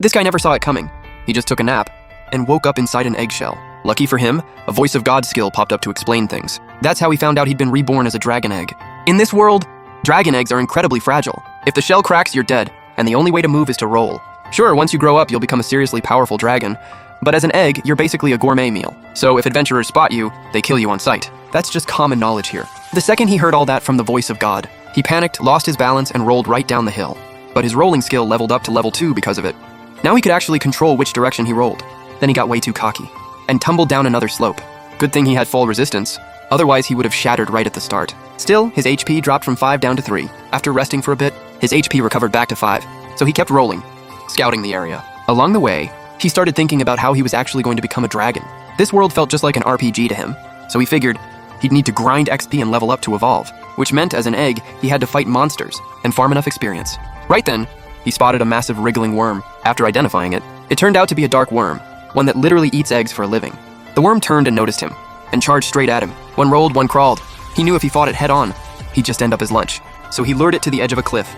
This guy never saw it coming. He just took a nap and woke up inside an eggshell. Lucky for him, a voice of God skill popped up to explain things. That's how he found out he'd been reborn as a dragon egg. In this world, dragon eggs are incredibly fragile. If the shell cracks, you're dead, and the only way to move is to roll. Sure, once you grow up, you'll become a seriously powerful dragon, but as an egg, you're basically a gourmet meal. So if adventurers spot you, they kill you on sight. That's just common knowledge here. The second he heard all that from the voice of God, he panicked, lost his balance, and rolled right down the hill. But his rolling skill leveled up to level 2 because of it. Now he could actually control which direction he rolled. Then he got way too cocky and tumbled down another slope. Good thing he had fall resistance, otherwise he would have shattered right at the start. Still, his HP dropped from 5 down to 3. After resting for a bit, his HP recovered back to 5, so he kept rolling, scouting the area. Along the way, he started thinking about how he was actually going to become a dragon. This world felt just like an RPG to him, so he figured he'd need to grind XP and level up to evolve, which meant as an egg, he had to fight monsters and farm enough experience. Right then, he spotted a massive wriggling worm. After identifying it, it turned out to be a dark worm, one that literally eats eggs for a living. The worm turned and noticed him, and charged straight at him. One rolled, one crawled. He knew if he fought it head-on, he'd just end up his lunch. So he lured it to the edge of a cliff,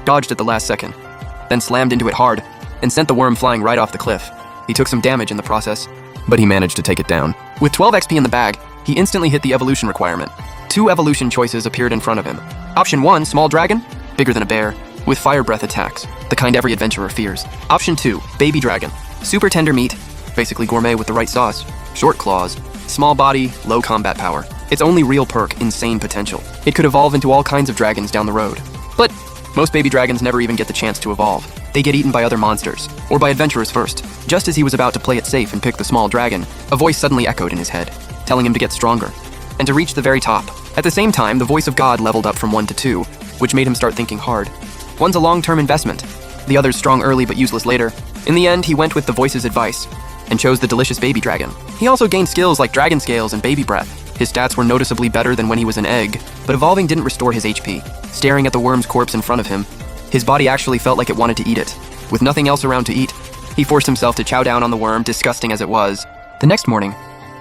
dodged at the last second, then slammed into it hard, and sent the worm flying right off the cliff. He took some damage in the process, but he managed to take it down. With 12 XP in the bag, he instantly hit the evolution requirement. 2 evolution choices appeared in front of him. Option 1, small dragon, bigger than a bear, with fire breath attacks, the kind every adventurer fears. Option 2, baby dragon, super tender meat, basically gourmet with the right sauce, short claws, small body, low combat power. Its only real perk, insane potential. It could evolve into all kinds of dragons down the road. But most baby dragons never even get the chance to evolve. They get eaten by other monsters, or by adventurers first. Just as he was about to play it safe and pick the small dragon, a voice suddenly echoed in his head, telling him to get stronger, and to reach the very top. At the same time, the voice of God leveled up from 1 to 2, which made him start thinking hard. One's a long-term investment, the other's strong early but useless later. In the end, he went with the voice's advice, and chose the delicious baby dragon. He also gained skills like dragon scales and baby breath. His stats were noticeably better than when he was an egg, but evolving didn't restore his HP. Staring at the worm's corpse in front of him, his body actually felt like it wanted to eat it. With nothing else around to eat, he forced himself to chow down on the worm, disgusting as it was. The next morning,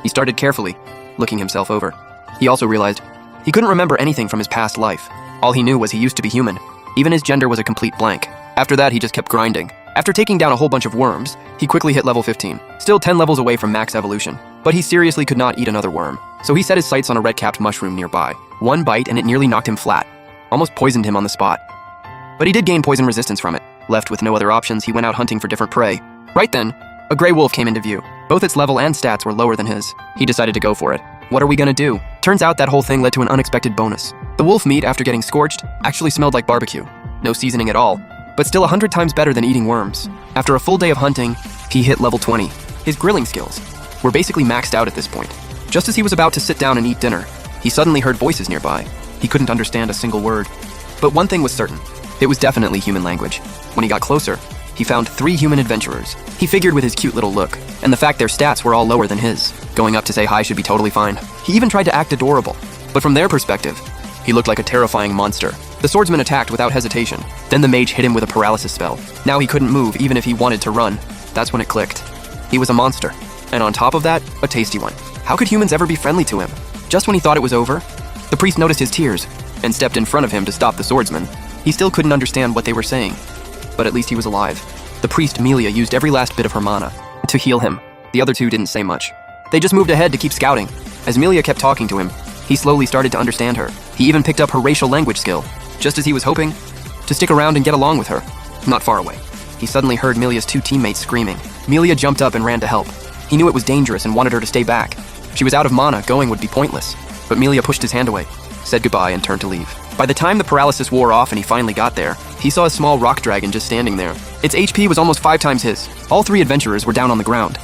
he started carefully, looking himself over. He also realized he couldn't remember anything from his past life. All he knew was he used to be human. Even his gender was a complete blank. After that, he just kept grinding. After taking down a whole bunch of worms, he quickly hit level 15, still 10 levels away from max evolution. But he seriously could not eat another worm, so he set his sights on a red-capped mushroom nearby. One bite and it nearly knocked him flat, almost poisoned him on the spot. But he did gain poison resistance from it. Left with no other options, he went out hunting for different prey. Right then, a gray wolf came into view. Both its level and stats were lower than his. He decided to go for it. What are we gonna do? Turns out that whole thing led to an unexpected bonus. The wolf meat, after getting scorched, actually smelled like barbecue. No seasoning at all, but still 100 times better than eating worms. After a full day of hunting, he hit level 20. His grilling skills were basically maxed out at this point. Just as he was about to sit down and eat dinner, he suddenly heard voices nearby. He couldn't understand a single word. But one thing was certain. It was definitely human language. When he got closer, he found 3 human adventurers. He figured with his cute little look, and the fact their stats were all lower than his, going up to say hi should be totally fine. He even tried to act adorable, but from their perspective, he looked like a terrifying monster. The swordsman attacked without hesitation. Then the mage hit him with a paralysis spell. Now he couldn't move even if he wanted to run. That's when it clicked. He was a monster. And on top of that, a tasty one. How could humans ever be friendly to him? Just when he thought it was over, the priest noticed his tears and stepped in front of him to stop the swordsman. He still couldn't understand what they were saying, but at least he was alive. The priest, Melia, used every last bit of her mana to heal him. The other 2 didn't say much. They just moved ahead to keep scouting. As Melia kept talking to him, he slowly started to understand her. He even picked up her racial language skill, just as he was hoping to stick around and get along with her. Not far away, he suddenly heard Melia's 2 teammates screaming. Melia jumped up and ran to help. He knew it was dangerous and wanted her to stay back. She was out of mana, going would be pointless. But Melia pushed his hand away, said goodbye, and turned to leave. By the time the paralysis wore off and he finally got there, he saw a small rock dragon just standing there. Its HP was almost 5 times his. All 3 adventurers were down on the ground.